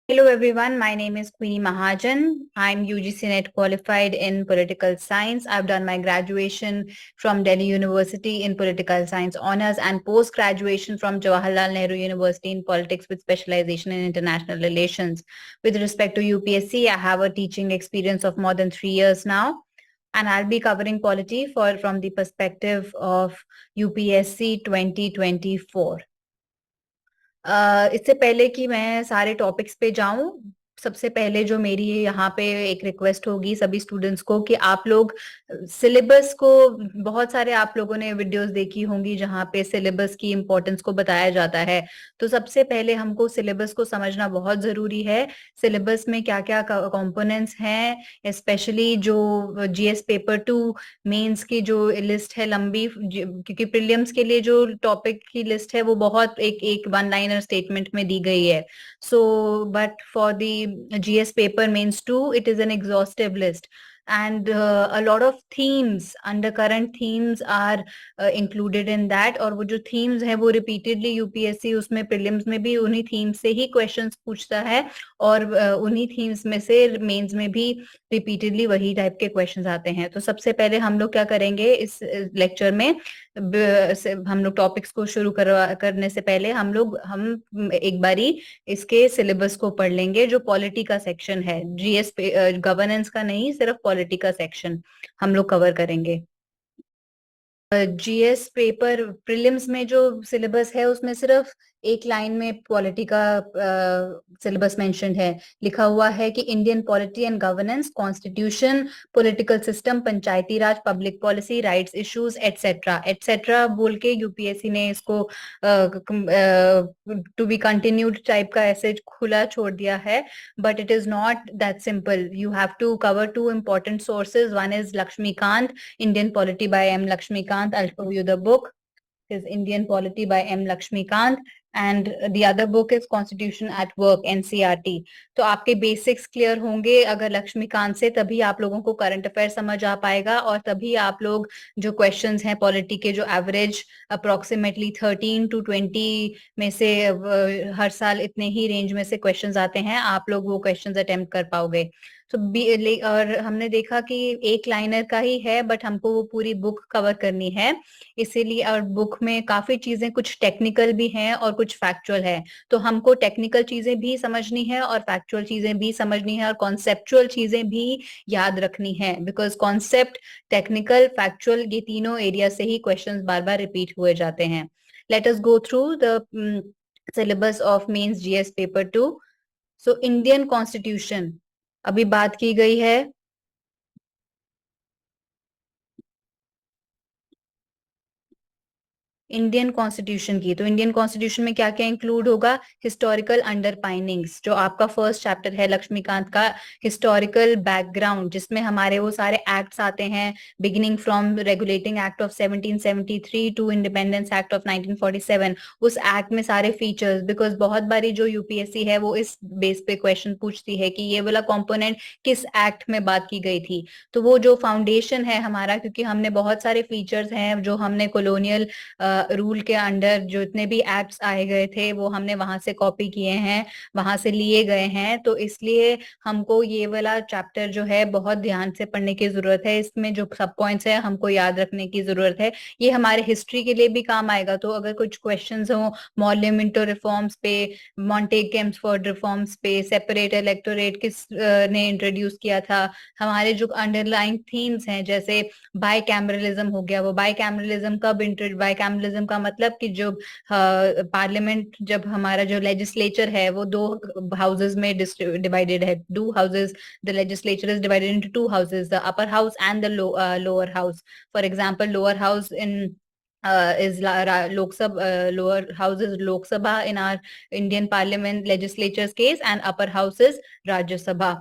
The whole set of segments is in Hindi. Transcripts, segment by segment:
Hello everyone, my name is Queenie Mahajan. I'm UGC NET qualified in political science. I've done my graduation from Delhi University in political science honors and post-graduation from Jawaharlal Nehru University in politics with specialization in international relations. With respect to UPSC, I have a teaching experience of more than 3 years now, and I'll be covering polity from the perspective of UPSC 2024. इससे पहले कि मैं सारे टॉपिक्स पे जाऊं, सबसे पहले जो मेरी यहाँ पे एक रिक्वेस्ट होगी सभी स्टूडेंट्स को कि आप लोग सिलेबस को, बहुत सारे आप लोगों ने वीडियोस देखी होंगी जहाँ पे सिलेबस की इम्पोर्टेंस को बताया जाता है। तो सबसे पहले हमको सिलेबस को समझना बहुत जरूरी है। सिलेबस में क्या क्या कंपोनेंट्स हैं, स्पेशली जो जीएस पेपर 2 मेंस की जो लिस्ट है लंबी, क्योंकि प्रीलिम्स के लिए जो टॉपिक की लिस्ट है वो बहुत एक एक वन लाइनर स्टेटमेंट में दी गई है। So but for the GS paper mains 2 it is an exhaustive list, and a lot of themes, undercurrent themes are included in that। और वो जो themes है वो repeatedly यूपीएससी उसमें प्रीलिम्स में भी उन्हीं themes से ही क्वेश्चंस पूछता है, और उन्हीं themes में से मेंस में भी रिपीटेडली वही टाइप के क्वेश्चंस आते हैं। तो सबसे पहले हम लोग क्या करेंगे इस लेक्चर में, हम लोग टॉपिक्स को शुरू करने से पहले हम एक बारी इसके सिलेबस को पढ़ लेंगे। जो पॉलिटी का सेक्शन है, जीएस गवर्नेंस का नहीं, सिर्फ पॉलिटी का सेक्शन हम लोग कवर करेंगे। जीएस पेपर प्रीलिम्स में जो सिलेबस है उसमें सिर्फ एक लाइन में पॉलिटी का सिलेबस मेंशन्ड है। लिखा हुआ है कि Indian polity and governance, constitution, political system, Panchayati Raj, public policy, rights issues etcetera etcetera बोल के यूपीएससी ने इसको टू बी कंटिन्यूड टाइप का ऐसे खुला छोड़ दिया है। But it is not that simple. You have to cover two important sources. One is Laxmikanth, Indian Polity by M. Lakshmikant. I'll show you the book. It is Indian Polity by M. Lakshmikant, and the other book is Constitution at Work, NCRT. तो आपके बेसिक्स क्लियर होंगे अगर लक्ष्मीकांत से, तभी आप लोगों को करंट अफेयर समझ आ पाएगा, और तभी आप लोग जो क्वेश्चंस हैं पॉलिटी के, जो एवरेज अप्रोक्सीमेटली 13 to 20 में से हर साल इतने ही रेंज में से क्वेश्चंस आते हैं, आप लोग वो क्वेश्चंस अटेम्प्ट कर पाओगे। तो और हमने देखा कि एक लाइनर का ही है, बट हमको वो पूरी बुक कवर करनी है, इसीलिए। और बुक में काफी चीजें कुछ टेक्निकल भी हैं और कुछ फैक्चुअल है, तो हमको टेक्निकल चीजें भी समझनी है और फैक्चुअल चीजें भी समझनी है और कॉन्सेप्चुअल चीजें भी याद रखनी है, बिकॉज कॉन्सेप्ट, टेक्निकल, फैक्चुअल, ये तीनों एरिया से ही क्वेश्चंस बार बार रिपीट हुए जाते हैं। Let us go through the syllabus of mains GS paper 2। सो इंडियन कॉन्स्टिट्यूशन अभी बात की गई है। इंडियन कॉन्स्टिट्यूशन की, तो इंडियन कॉन्स्टिट्यूशन में क्या क्या इंक्लूड होगा? हिस्टोरिकल अंडरपाइनिंग्स, जो आपका फर्स्ट चैप्टर है लक्ष्मीकांत का, हिस्टोरिकल बैकग्राउंड, जिसमें हमारे वो सारे एक्ट्स आते हैं, beginning from regulating act of 1773 to independence act of 1947। उस एक्ट में सारे फीचर्स, बिकॉज बहुत बारी जो यूपीएससी है वो इस बेस पे क्वेश्चन पूछती है कि ये वाला कॉम्पोनेंट किस एक्ट में बात की गई थी। तो वो जो फाउंडेशन है हमारा, क्योंकि हमने बहुत सारे फीचर्स हैं जो हमने कॉलोनियल रूल के अंडर जो इतने भी एक्ट्स आए गए थे वो हमने वहां से कॉपी किए हैं, वहां से लिए गए हैं, तो इसलिए हमको ये वाला चैप्टर जो है बहुत ध्यान से पढ़ने की जरूरत है। इसमें जो सब पॉइंट्स है हमको याद रखने की जरूरत है। ये हमारे हिस्ट्री के लिए भी काम आएगा। तो अगर कुछ क्वेश्चंस हो मॉर्ले मिंटो रिफॉर्म्स पे, मॉन्टेग-केम्सफोर्ड रिफॉर्म्स पे, सेपरेट इलेक्टोरेट किस ने इंट्रोड्यूस किया था, हमारे जो अंडरलाइंग थीम्स हैं जैसे बाई कैमरलिज्म हो गया, वो बाई कैमरलिज्म कब बाई कैमरलिज्म का मतलब कि जो पार्लियामेंट, जब हमारा जो लेजिस्लेचर है वो दो हाउसेस में डिवाइडेड है, to houses, the legislature is divided into two houses, the upper house and the lower house. For example, lower house in is Lok Sabha, lower house is Lok Sabha in our Indian Parliament legislature's case, and upper house is Rajya Sabha।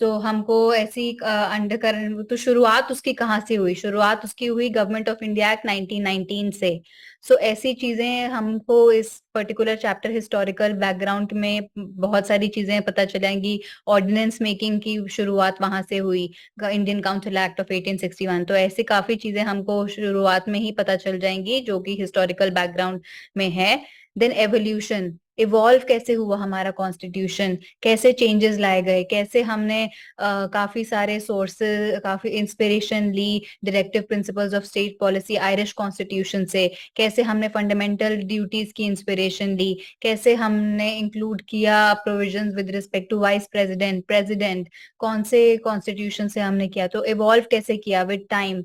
तो हमको ऐसी अंडर, तो शुरुआत उसकी कहाँ से हुई? शुरुआत उसकी हुई गवर्नमेंट ऑफ इंडिया एक्ट 1919 से। सो ऐसी चीजें हमको इस पर्टिकुलर चैप्टर हिस्टोरिकल बैकग्राउंड में बहुत सारी चीजें पता चलेंगी। ऑर्डिनेंस मेकिंग की शुरुआत वहां से हुई, इंडियन काउंसिल एक्ट ऑफ 1861। तो ऐसी काफी चीजें हमको शुरुआत में ही पता चल जाएंगी जो कि हिस्टोरिकल बैकग्राउंड में है। देन एवोल्यूशन, इवॉल्व कैसे हुआ हमारा कॉन्स्टिट्यूशन, कैसे चेंजेस लाए गए, कैसे हमने काफी सारे सोर्सेज, काफी इंस्पिरेशन ली directive principles of state policy Irish constitution से, कैसे हमने फंडामेंटल ड्यूटीज की इंस्पिरेशन ली, कैसे हमने इंक्लूड किया provisions with respect to vice president, president, कौन से कॉन्स्टिट्यूशन से हमने किया, तो इवॉल्व कैसे किया विद टाइम,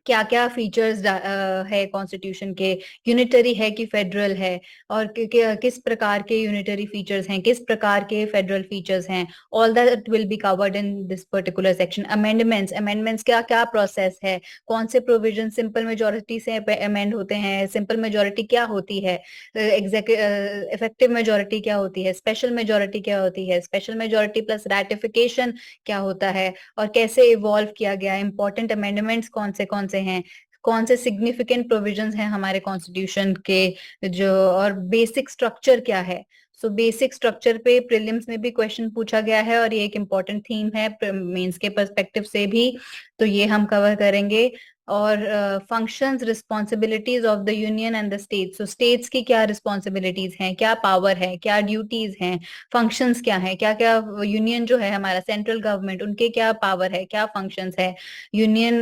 क्या क्या फीचर्स है कॉन्स्टिट्यूशन के, यूनिटरी है कि फेडरल है, और किस प्रकार के यूनिटरी फीचर्स हैं, किस प्रकार के फेडरल फीचर्स हैं, all that will be covered in this particular section. Amendments, amendments क्या क्या प्रोसेस है, कौन से प्रोविजन सिंपल मेजोरिटी से अमेंड होते हैं, सिंपल मेजोरिटी क्या होती है, इफेक्टिव मेजोरिटी क्या होती है, स्पेशल मेजोरिटी क्या होती है, स्पेशल मेजोरिटी प्लस रैटिफिकेशन क्या होता है, और कैसे इवॉल्व किया गया, इंपॉर्टेंट अमेंडमेंट्स कौन से हैं, कौन से सिग्निफिकेंट प्रोविजंस हैं हमारे कॉन्स्टिट्यूशन के, जो, और बेसिक स्ट्रक्चर क्या है। सो बेसिक स्ट्रक्चर पे प्रीलिम्स में भी क्वेश्चन पूछा गया है, और ये एक इम्पॉर्टेंट थीम है मेंस के पर्सपेक्टिव से भी, तो ये हम कवर करेंगे। और functions, responsibilities of the union and the state, so states की क्या रिस्पॉन्सिबिलिटीज हैं, क्या पावर है, क्या ड्यूटीज हैं, फंक्शंस क्या है, क्या क्या, यूनियन जो है हमारा सेंट्रल गवर्नमेंट, उनके क्या पावर है, क्या फंक्शंस है, यूनियन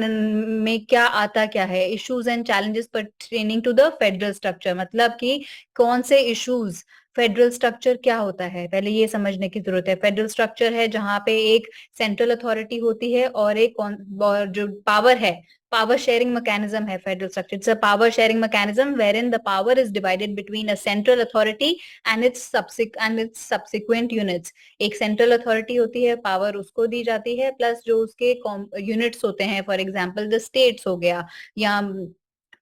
में क्या आता क्या है, issues and challenges pertaining to the federal structure, मतलब कि कौन से इश्यूज, फेडरल स्ट्रक्चर क्या होता है, पहले ये समझने की जरूरत है। फेडरल स्ट्रक्चर है जहां पे एक सेंट्रल अथॉरिटी होती है और एक और जो पावर है, power sharing mechanism है federal structure. It's a power sharing mechanism wherein the power is divided between a central authority and its subsequent units. एक central authority होती है, power उसको दी जाती है, plus जो उसके units होते हैं, for example the states हो गया, या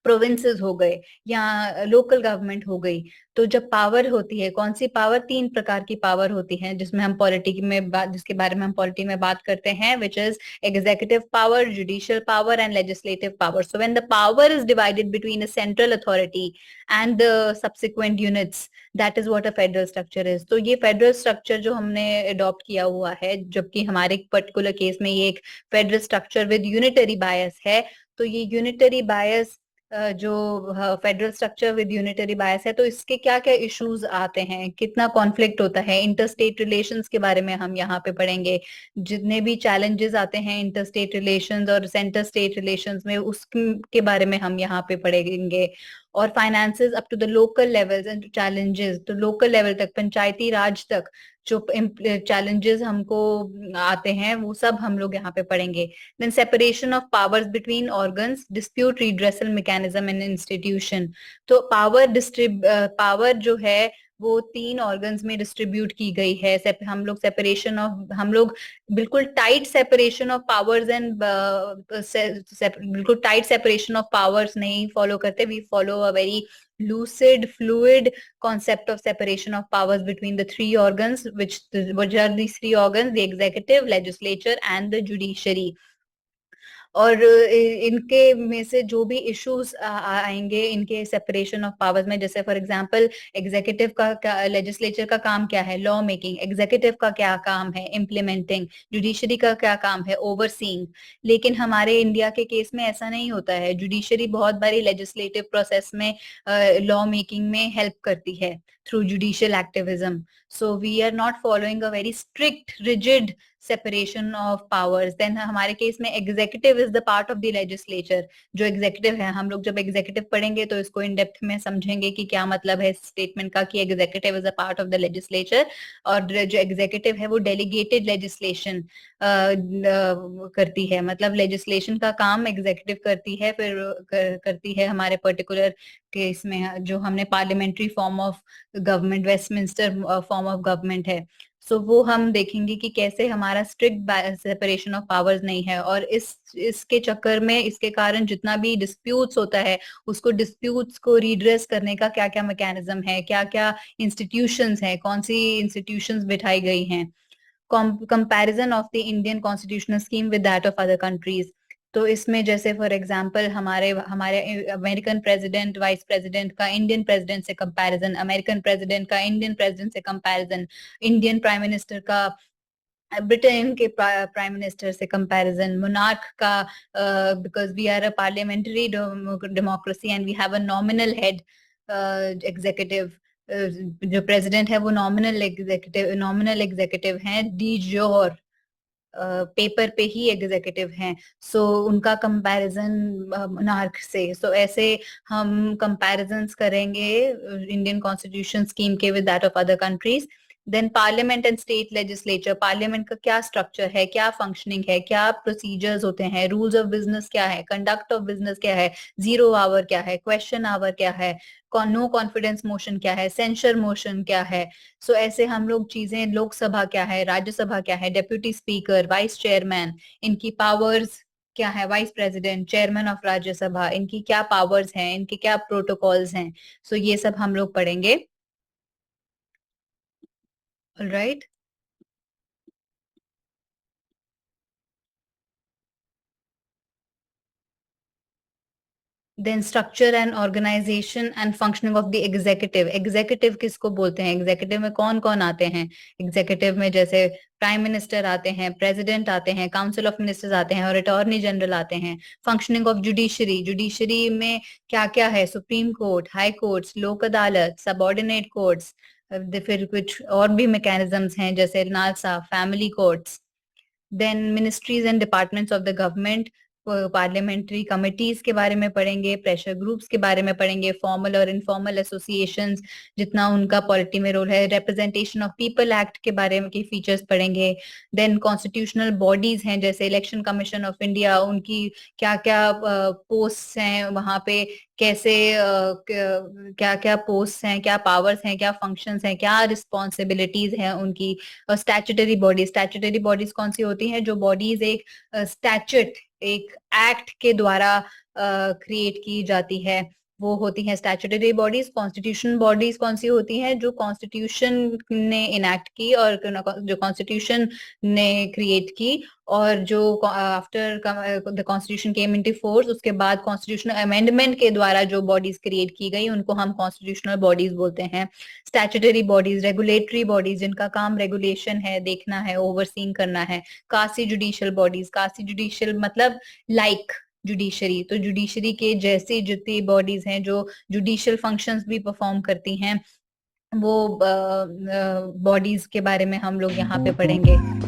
प्रोविंसेस हो गए, या लोकल गवर्नमेंट हो गई। तो जब पावर होती है, कौन सी पावर, तीन प्रकार की पावर होती है जिसमें हम पॉलिटी में बात, जिसके बारे में हम पॉलिटी में बात करते हैं, which is executive power, judicial power and legislative power. So when the power is divided between a central authority and the subsequent units, that is what a federal structure is. तो ये federal structure जो हमने adopt किया हुआ है, जबकि हमारे पर्टिकुलर केस में ये एक federal structure with unitary bias है, तो ये unitary bias जो फेडरल स्ट्रक्चर विद यूनिटरी बायस है, तो इसके क्या क्या इश्यूज आते हैं, कितना कॉन्फ्लिक्ट होता है, इंटर स्टेट रिलेशंस के बारे में हम यहाँ पे पढ़ेंगे, जितने भी चैलेंजेस आते हैं इंटर स्टेट रिलेशंस और सेंटर स्टेट रिलेशंस में, उसके बारे में हम यहाँ पे पढ़ेंगे। और finances up to the local levels and challenges, तो लोकल लेवल तक, पंचायती राज तक जो चैलेंजेस हमको आते हैं, वो सब हम लोग यहाँ पे पढ़ेंगे। Then separation of powers between organs, dispute redressal mechanism in institution, तो पावर जो है वो तीन ऑर्गन्स में डिस्ट्रीब्यूट की गई है। हम लोग सेपरेशन ऑफ, हम लोग बिल्कुल tight separation of powers and बिल्कुल टाइट सेपरेशन ऑफ पावर्स नहीं फॉलो करते, we follow a very lucid fluid concept of separation of powers between the three organs, which are these three organs: the executive, legislature and the judiciary. और इनके में से जो भी इश्यूज आएंगे इनके सेपरेशन ऑफ पावर्स में, जैसे फॉर एग्जांपल एग्जीक्यूटिव का, लेजिस्लेचर का काम क्या है, लॉ मेकिंग, एग्जीक्यूटिव का क्या काम है, इम्प्लीमेंटिंग, जुडिशरी का क्या काम है, ओवरसीइंग। लेकिन हमारे इंडिया के केस में ऐसा नहीं होता है, जुडिशरी बहुत बारी लेजिस्लेटिव प्रोसेस में, लॉ मेकिंग में हेल्प करती है through judicial activism. So we are not following a very strict rigid separation of powers. Then हमारे केस में executive is the part of the legislature, जो एग्जीक्यूटिव है, हम लोग जब एग्जीक्यूटिव पढ़ेंगे तो इसको इन डेप्थ में समझेंगे कि क्या मतलब है स्टेटमेंट का कि executive is a part of the legislature. और जो एग्जीक्यूटिव है वो डेलीगेटेड लेजिस्लेशन करती है, मतलब लेजिस्लेशन का काम एग्जीक्यूटिव करती है, फिर करती है हमारे पर्टिकुलर केस में जो हमने parliamentary form of government, Westminster form of government है। सो वो हम देखेंगे कि कैसे हमारा स्ट्रिक्ट सेपरेशन ऑफ पावर्स नहीं है, और इसके चक्कर में, इसके कारण जितना भी डिस्प्यूट्स होता है, उसको डिस्प्यूट्स को रिड्रेस करने का क्या क्या मैकेनिज्म है, क्या क्या इंस्टीट्यूशंस है, कौन सी इंस्टीट्यूशंस बिठाई गई हैं। Comparison of the Indian constitutional scheme with that of other countries, तो इसमें जैसे फॉर एग्जांपल हमारे हमारे अमेरिकन प्रेसिडेंट, वाइस प्रेसिडेंट का इंडियन प्रेसिडेंट से कंपैरिजन, अमेरिकन प्रेसिडेंट का इंडियन प्रेसिडेंट से कंपैरिजन, इंडियन प्राइम मिनिस्टर का ब्रिटेन के प्राइम मिनिस्टर से कंपैरिजन, मोनार्क का, because we are a parliamentary democracy and we have a nominal head executive, जो प्रेसिडेंट है वो नॉमिनल एग्जीक्यूटिव हैं, डी जोर पेपर पे ही एग्जीक्यूटिव हैं। सो उनका कंपैरिजन मोनार्क से, सो ऐसे हम कंपैरिजन्स करेंगे इंडियन कॉन्स्टिट्यूशन स्कीम के with that of other countries. Then parliament and state legislature, parliament का क्या स्ट्रक्चर है, क्या फंक्शनिंग है, क्या प्रोसीजर्स होते हैं, रूल्स ऑफ बिजनेस क्या है, कंडक्ट ऑफ बिजनेस क्या है, जीरो आवर क्या है, क्वेश्चन आवर क्या है, नो कॉन्फिडेंस मोशन क्या है, सेंसर मोशन क्या है। सो ऐसे हम लोग चीजें, लोकसभा क्या है, राज्यसभा क्या है, डेप्यूटी स्पीकर, वाइस चेयरमैन, इनकी पावर्स क्या है, vice president, chairman of Rajya Sabha, इनकी क्या पावर्स हैं, इनके क्या प्रोटोकॉल्स हैं। सो ये सब हम लोग पढ़ेंगे। Alright. Then structure and organisation and functioning of the executive, executive किसको बोलते हैं, एग्जीक्यूटिव में कौन कौन आते हैं, एग्जीक्यूटिव में जैसे प्राइम मिनिस्टर आते हैं, प्रेसिडेंट आते हैं, काउंसिल ऑफ मिनिस्टर्स आते हैं और अटॉर्नी जनरल आते हैं। फंक्शनिंग ऑफ जुडिशरी, जुडिशरी में क्या क्या है, सुप्रीम कोर्ट, हाई कोर्ट्स, लोक अदालत, सबऑर्डिनेट कोर्ट्स, फिर कुछ और भी मैकेनिज्म्स हैं जैसे NALSA, family courts. Then ministries and departments of the government, parliamentary committees के बारे में पढ़ेंगे, प्रेशर ग्रुप्स के बारे में पढ़ेंगे, फॉर्मल और इनफॉर्मल एसोसिएशंस, जितना उनका पॉलिटी में रोल है, रिप्रेजेंटेशन ऑफ पीपल एक्ट के बारे में के फीचर्स पढ़ेंगे। देन कॉन्स्टिट्यूशनल बॉडीज हैं जैसे इलेक्शन कमीशन ऑफ इंडिया, उनकी क्या क्या पोस्ट हैं वहां पे, कैसे क्या क्या पोस्ट हैं, क्या पावर्स हैं, क्या फंक्शंस हैं, क्या रिस्पॉन्सिबिलिटीज हैं उनकी। और स्टैट्यूटरी बॉडीज कौन सी होती हैं, जो बॉडीज एक स्टैचूट, एक एक्ट के द्वारा क्रिएट की जाती है, वो होती हैं स्टैट्यूटरी बॉडीज। कॉन्स्टिट्यूशन बॉडीज कौन सी होती हैं, जो कॉन्स्टिट्यूशन ने इनैक्ट की और जो कॉन्स्टिट्यूशन ने क्रिएट की, और जो after the constitution came into force, उसके बाद कॉन्स्टिट्यूशनल अमेंडमेंट के द्वारा जो बॉडीज क्रिएट की गई उनको हम कॉन्स्टिट्यूशनल बॉडीज बोलते हैं। स्टैट्यूटरी बॉडीज, रेगुलेटरी बॉडीज, जिनका काम रेगुलेशन है, देखना है, ओवरसीइंग करना है। कासी जुडिशियल बॉडीज, कासी जुडिशियल मतलब लाइक जुडिशरी, तो जुडिशरी के जैसी जितनी बॉडीज हैं जो जुडिशियल फंक्शंस भी परफॉर्म करती हैं, वो बॉडीज के बारे में हम लोग यहाँ पे पढ़ेंगे।